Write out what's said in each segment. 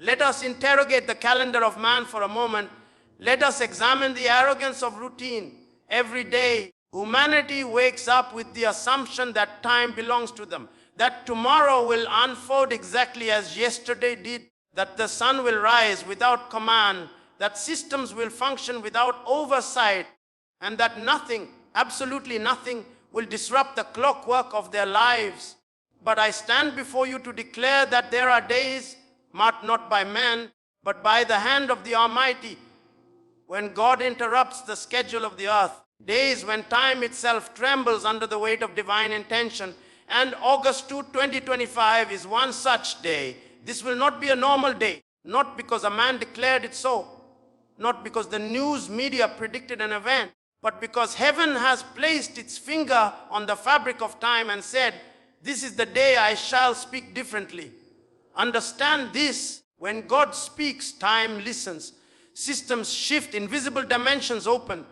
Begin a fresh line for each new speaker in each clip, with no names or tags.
Let us interrogate the calendar of man for a moment. Let us examine the arrogance of routine. Every day, humanity wakes up with the assumption that time belongs to them, that tomorrow will unfold exactly as yesterday did, that the sun will rise without command, that systems will function without oversight, and that nothing, absolutely nothing, will disrupt the clockwork of their lives. But I stand before you to declare that there are days marked not by man, but by the hand of the Almighty, when God interrupts the schedule of the earth, days when time itself trembles under the weight of divine intention. And August 2, 2025 is one such day. This will not be a normal day, not because a man declared it so, not because the news media predicted an event, but because heaven has placed its finger on the fabric of time and said, this is the day I shall speak differently. Understand this, when God speaks, time listens. Systems shift, invisible dimensions open,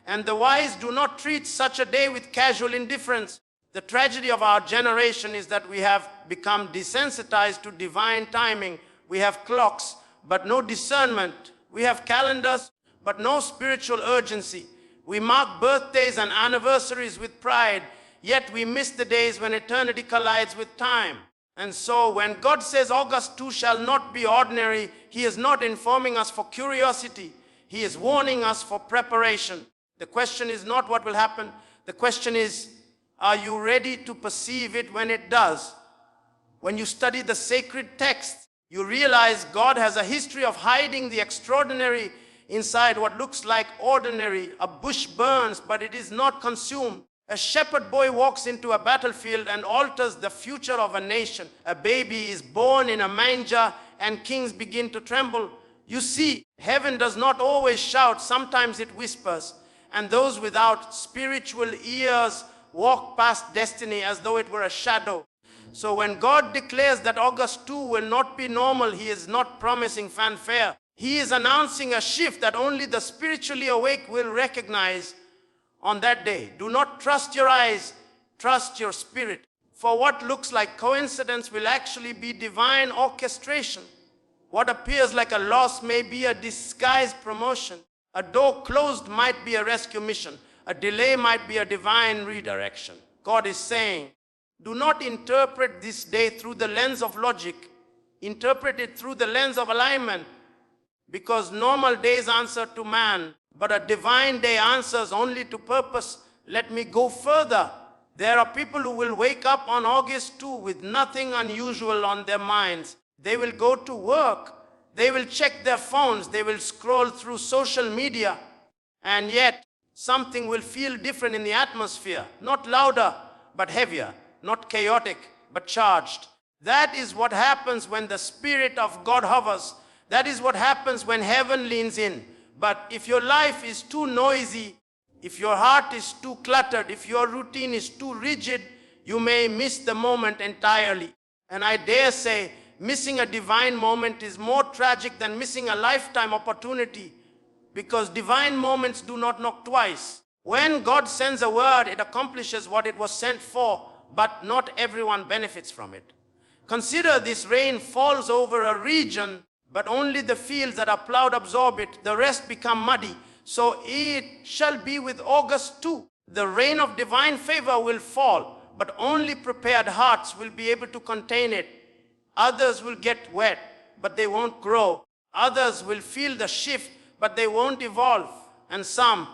and the wise do not treat such a day with casual indifference. The tragedy of our generation is that we have become desensitized to divine timing. We have clocks, but no discernment. We have calendars, but no spiritual urgency. We mark birthdays and anniversaries with pride, yet we miss the days when eternity collides with time. And so when God says August 2 shall not be ordinary, He is not informing us for curiosity. He is warning us for preparation. The question is not what will happen. The question is, are you ready to perceive it when it does? When you study the sacred text, you realize God has a history of hiding the extraordinary inside what looks like ordinary. A bush burns, but it is not consumed. A shepherd boy walks into a battlefield and alters the future of a nation. A baby is born in a manger and kings begin to tremble. You see, heaven does not always shout, sometimes it whispers. And those without spiritual ears walk past destiny as though it were a shadow. So when God declares that August 2 will not be normal, He is not promising fanfare. He is announcing a shift that only the spiritually awake will recognize. On that day, do not trust your eyes, trust your spirit. For what looks like coincidence will actually be divine orchestration. What appears like a loss may be a disguised promotion. A door closed might be a rescue mission. A delay might be a divine redirection. God is saying, do not interpret this day through the lens of logic. Interpret it through the lens of alignment. Because normal days answer to man, but a divine day answers only to purpose. Let me go further. There are people who will wake up on August 2 with nothing unusual on their minds. They will go to work. They will check their phones. They will scroll through social media. And yet, something will feel different in the atmosphere. Not louder, but heavier. Not chaotic, but charged. That is what happens when the Spirit of God hovers. That is what happens when heaven leans in. But if your life is too noisy, if your heart is too cluttered, if your routine is too rigid, you may miss the moment entirely. And I dare say, missing a divine moment is more tragic than missing a lifetime opportunity, because divine moments do not knock twice. When God sends a word, it accomplishes what it was sent for, but not everyone benefits from it. Consider this: rain falls over a region, but only the fields that are plowed absorb it. The rest become muddy. So it shall be with August too. The rain of divine favor will fall, but only prepared hearts will be able to contain it. Others will get wet, but they won't grow. Others will feel the shift, but they won't evolve. And some,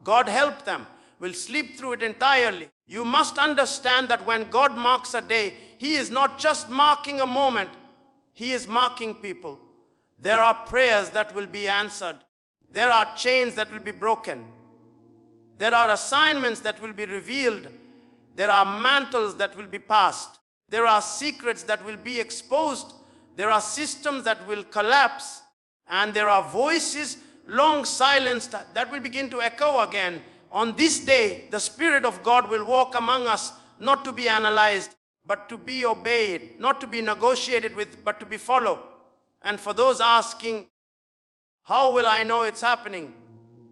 God help them, will slip through it entirely. You must understand that when God marks a day, He is not just marking a moment, He is marking people. There are prayers that will be answered. There are chains that will be broken. There are assignments that will be revealed. There are mantles that will be passed. There are secrets that will be exposed. There are systems that will collapse. And there are voices long silenced that will begin to echo again. On this day, the Spirit of God will walk among us, not to be analyzed, but to be obeyed, not to be negotiated with, but to be followed. And for those asking, how will I know it's happening?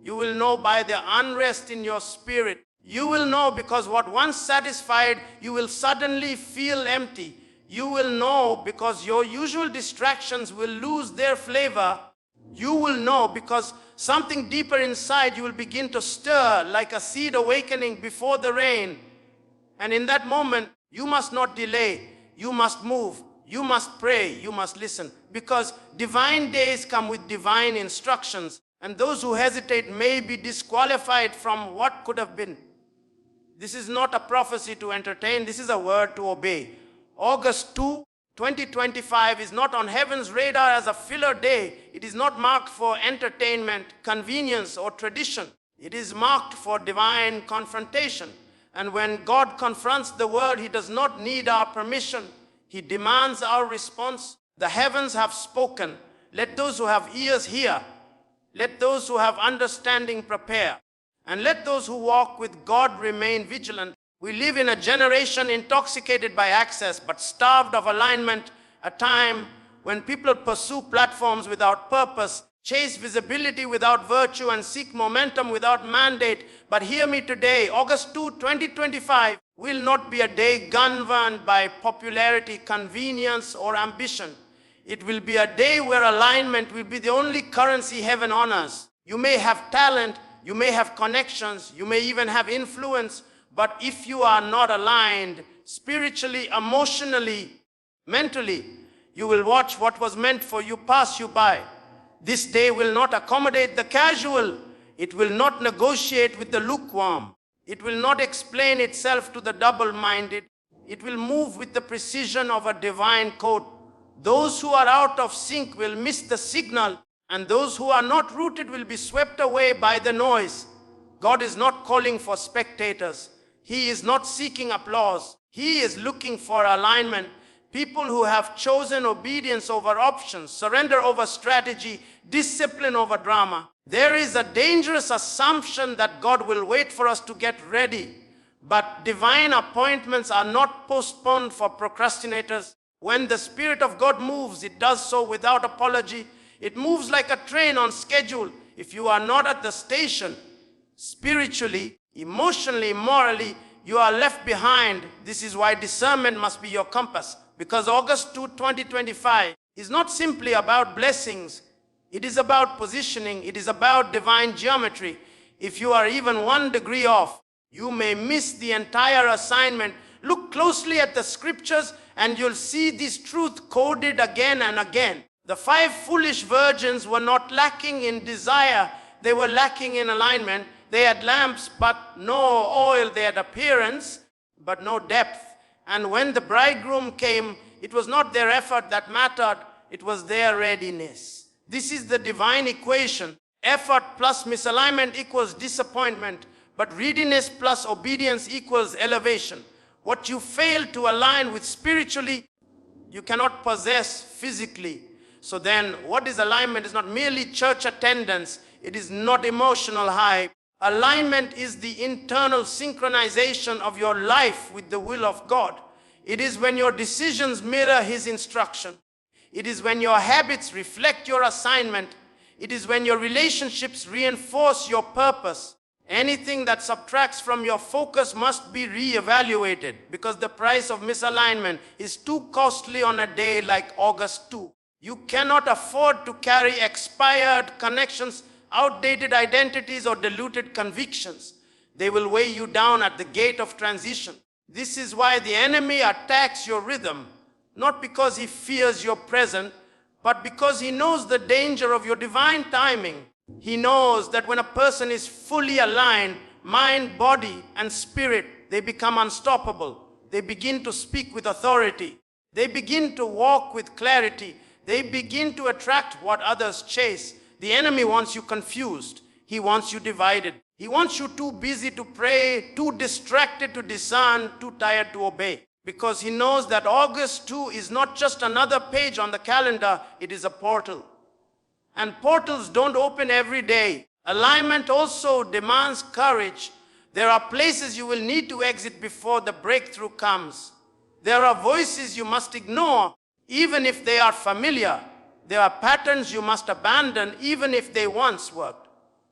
You will know by the unrest in your spirit. You will know because what once satisfied, you will suddenly feel empty. You will know because your usual distractions will lose their flavor. You will know because something deeper inside you will begin to stir like a seed awakening before the rain. And in that moment, you must not delay. You must move. You must pray. You must listen. Because divine days come with divine instructions. And those who hesitate may be disqualified from what could have been. This is not a prophecy to entertain. This is a word to obey. August 2, 2025 is not on heaven's radar as a filler day. It is not marked for entertainment, convenience, or tradition. It is marked for divine confrontation. And when God confronts the world, he does not need our permission. He demands our response. The heavens have spoken. Let those who have ears hear. Let those who have understanding prepare. And let those who walk with God remain vigilant. We live in a generation intoxicated by access, but starved of alignment, a time when people pursue platforms without purpose, chase visibility without virtue, and seek momentum without mandate. But hear me today, August 2, 2025 will not be a day governed by popularity, convenience, or ambition. It will be a day where alignment will be the only currency heaven honors. You may have talent, you may have connections, you may even have influence, but if you are not aligned spiritually, emotionally, mentally, you will watch what was meant for you pass you by. This day will not accommodate the casual. It will not negotiate with the lukewarm. It will not explain itself to the double-minded. It will move with the precision of a divine code. Those who are out of sync will miss the signal, and those who are not rooted will be swept away by the noise. God is not calling for spectators. He is not seeking applause. He is looking for alignment. People who have chosen obedience over options, surrender over strategy, discipline over drama. There is a dangerous assumption that God will wait for us to get ready. But divine appointments are not postponed for procrastinators. When the Spirit of God moves, it does so without apology. It moves like a train on schedule. If you are not at the station, spiritually, emotionally, morally, you are left behind. This is why discernment must be your compass. Because August 2, 2025 is not simply about blessings. It is about positioning. It is about divine geometry. If you are even 1 degree off, you may miss the entire assignment. Look closely at the scriptures and you'll see this truth coded again and again. The 5 foolish virgins were not lacking in desire. They were lacking in alignment. They had lamps, but no oil. They had appearance, but no depth. And when the bridegroom came, it was not their effort that mattered. It was their readiness. This is the divine equation. Effort plus misalignment equals disappointment, but readiness plus obedience equals elevation. What you fail to align with spiritually, you cannot possess physically. So then, what is alignment? It's not merely church attendance. It is not emotional hype. Alignment is the internal synchronization of your life with the will of God. It is when your decisions mirror His instruction. It is when your habits reflect your assignment. It is when your relationships reinforce your purpose. Anything that subtracts from your focus must be reevaluated because the price of misalignment is too costly on a day like August 2. You cannot afford to carry expired connections, outdated identities, or diluted convictions. They will weigh you down at the gate of transition. This is why the enemy attacks your rhythm, not because he fears your present, but because he knows the danger of your divine timing. He knows that when a person is fully aligned, mind, body, and spirit, they become unstoppable. They begin to speak with authority. They begin to walk with clarity. They begin to attract what others chase. The enemy wants you confused. He wants you divided. He wants you too busy to pray, too distracted to discern, too tired to obey. Because he knows that August 2 is not just another page on the calendar, it is a portal. And portals don't open every day. Alignment also demands courage. There are places you will need to exit before the breakthrough comes. There are voices you must ignore, even if they are familiar. There are patterns you must abandon, even if they once worked.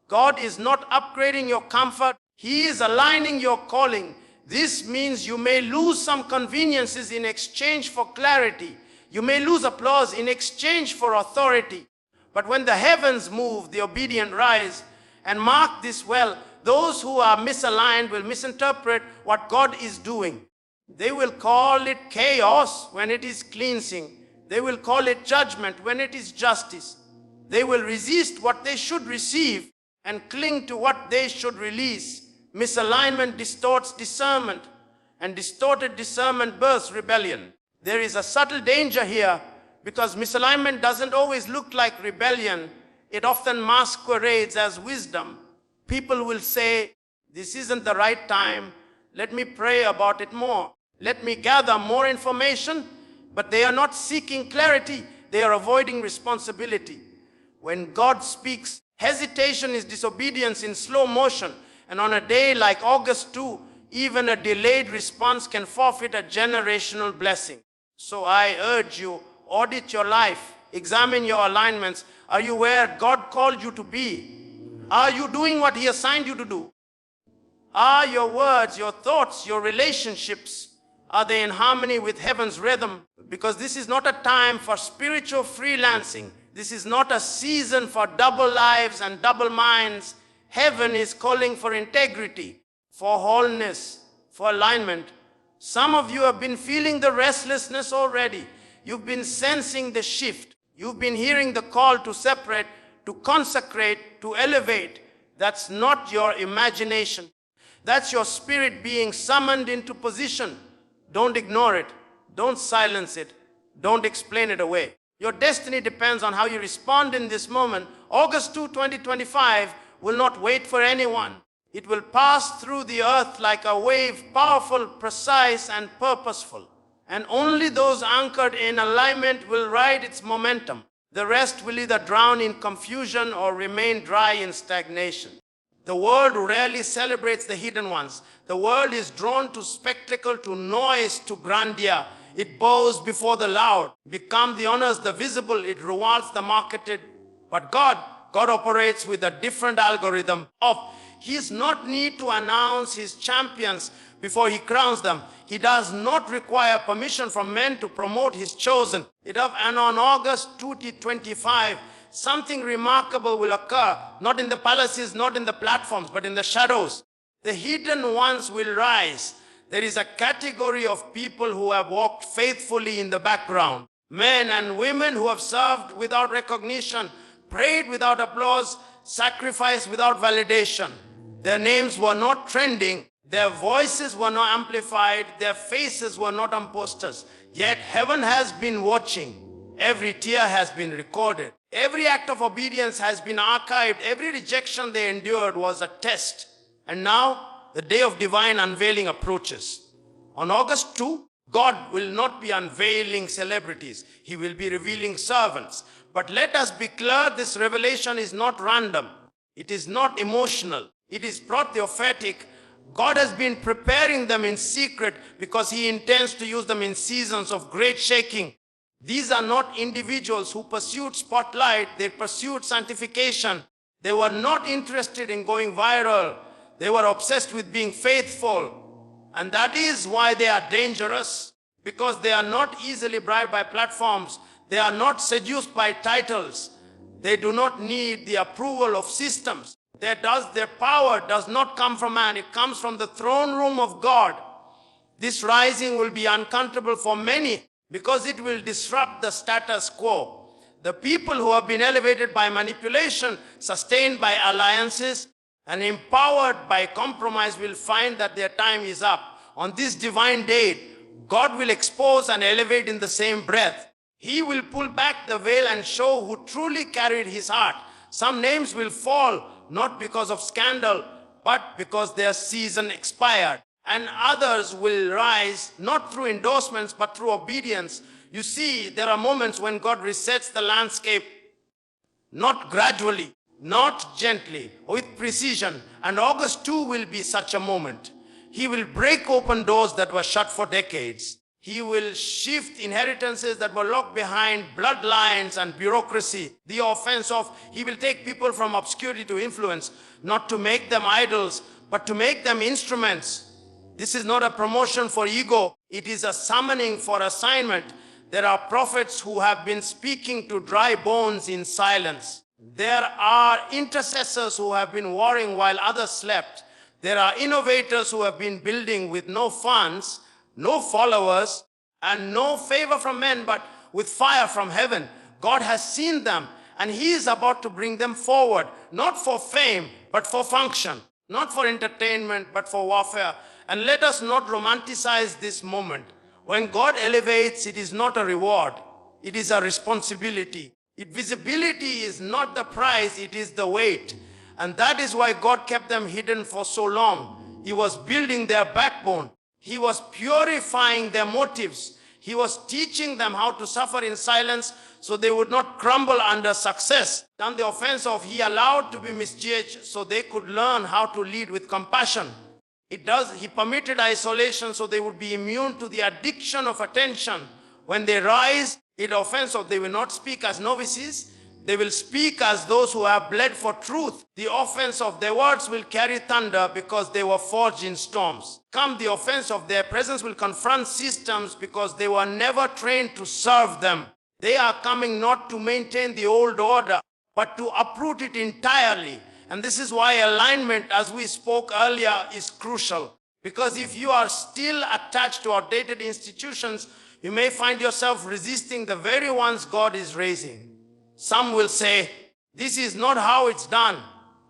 God is not upgrading your comfort. He is aligning your calling. This means you may lose some conveniences in exchange for clarity. You may lose applause in exchange for authority. But when the heavens move, the obedient rise. And mark this well, those who are misaligned will misinterpret what God is doing. They will call it chaos when it is cleansing. They will call it judgment when it is justice. They will resist what they should receive and cling to what they should release. Misalignment distorts discernment, and distorted discernment births rebellion. There is a subtle danger here, because misalignment doesn't always look like rebellion. It often masquerades as wisdom. People will say, this isn't the right time. Let me pray about it more. Let me gather more information. But they are not seeking clarity. They are avoiding responsibility. When God speaks, hesitation is disobedience in slow motion. And on a day like August 2, even a delayed response can forfeit a generational blessing. So I urge you, audit your life. Examine your alignments. Are you where God called you to be? Are you doing what He assigned you to do? Are your words, your thoughts, your relationships, are they in harmony with heaven's rhythm? Because this is not a time for spiritual freelancing. This is not a season for double lives and double minds. Heaven is calling for integrity, for wholeness, for alignment. Some of you have been feeling the restlessness already. You've been sensing the shift. You've been hearing the call to separate, to consecrate, to elevate. That's not your imagination. That's your spirit being summoned into position. Don't ignore it. Don't silence it. Don't explain it away. Your destiny depends on how you respond in this moment. August 2, 2025 will not wait for anyone. It will pass through the earth like a wave, powerful, precise, and purposeful. And only those anchored in alignment will ride its momentum. The rest will either drown in confusion or remain dry in stagnation. The world rarely celebrates the hidden ones. The world is drawn to spectacle, to noise, to grandeur. It bows before the loud. Become the honors the visible. It rewards the marketed. But God operates with a different algorithm. He does not need to announce His champions before He crowns them. He does not require permission from men to promote His chosen. And on August 2025, something remarkable will occur, not in the palaces, not in the platforms, but in the shadows. The hidden ones will rise. There is a category of people who have walked faithfully in the background. Men and women who have served without recognition, prayed without applause, sacrificed without validation. Their names were not trending. Their voices were not amplified. Their faces were not on posters. Yet heaven has been watching. Every tear has been recorded. Every act of obedience has been archived. Every rejection they endured was a test. And now, the day of divine unveiling approaches. On August 2, God will not be unveiling celebrities. He will be revealing servants. But let us be clear, this revelation is not random. It is not emotional. It is prophetic. God has been preparing them in secret because He intends to use them in seasons of great shaking. These are not individuals who pursued spotlight. They pursued sanctification. They were not interested in going viral. They were obsessed with being faithful. And that is why they are dangerous, because they are not easily bribed by platforms. They are not seduced by titles. They do not need the approval of systems. Their power does not come from man. It comes from the throne room of God. This rising will be uncomfortable for many because it will disrupt the status quo. The people who have been elevated by manipulation, sustained by alliances, and empowered by compromise will find that their time is up. On this divine day, God will expose and elevate in the same breath. He will pull back the veil and show who truly carried His heart. Some names will fall, not because of scandal, but because their season expired. And others will rise, not through endorsements, but through obedience. You see, there are moments when God resets the landscape, not gradually, not gently, with precision. And August 2 will be such a moment. He will break open doors that were shut for decades. He will shift inheritances that were locked behind bloodlines and bureaucracy. The offense of, He will take people from obscurity to influence, not to make them idols, but to make them instruments. This is not a promotion for ego. It is a summoning for assignment. There are prophets who have been speaking to dry bones in silence. There are intercessors who have been warring while others slept. There are innovators who have been building with no funds, no followers, and no favor from men, but with fire from heaven. God has seen them, and He is about to bring them forward, not for fame, but for function, not for entertainment, but for warfare. And let us not romanticize this moment. When God elevates, it is not a reward. It is a responsibility. Visibility is not the prize, it is the weight. And that is why God kept them hidden for so long. He was building their backbone. He was purifying their motives. He was teaching them how to suffer in silence so they would not crumble under success. Done the offense of He allowed to be misjudged so they could learn how to lead with compassion. He permitted isolation so they would be immune to the addiction of attention. When they rise, it offensive, they will not speak as novices. They will speak as those who have bled for truth. The offense of their words will carry thunder because they were forged in storms. Come the offense of their presence will confront systems because they were never trained to serve them. They are coming not to maintain the old order, but to uproot it entirely. And this is why alignment, as we spoke earlier, is crucial. Because if you are still attached to outdated institutions, you may find yourself resisting the very ones God is raising. Some will say, this is not how it's done.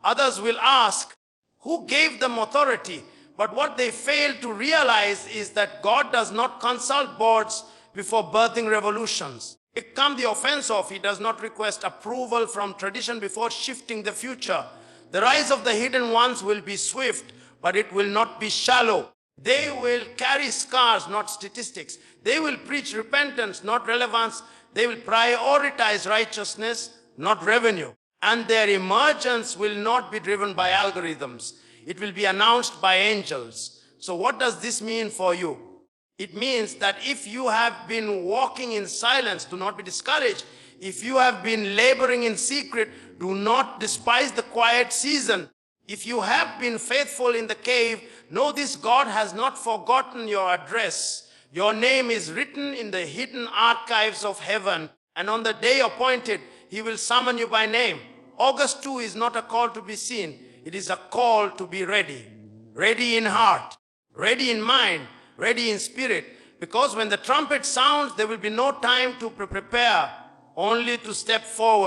Others will ask, who gave them authority? But what they fail to realize is that God does not consult boards before birthing revolutions. It comes the offense of, He does not request approval from tradition before shifting the future. The rise of the hidden ones will be swift, but it will not be shallow. They will carry scars, not statistics. They will preach repentance, not relevance. They will prioritize righteousness, not revenue. And their emergence will not be driven by algorithms. It will be announced by angels. So what does this mean for you? It means that if you have been walking in silence, do not be discouraged. If you have been laboring in secret, do not despise the quiet season. If you have been faithful in the cave, know this: God has not forgotten your address. Your name is written in the hidden archives of heaven, and on the day appointed, He will summon you by name. August 2 is not a call to be seen. It is a call to be ready. Ready in heart, ready in mind, ready in spirit. Because when the trumpet sounds, there will be no time to prepare, only to step forward.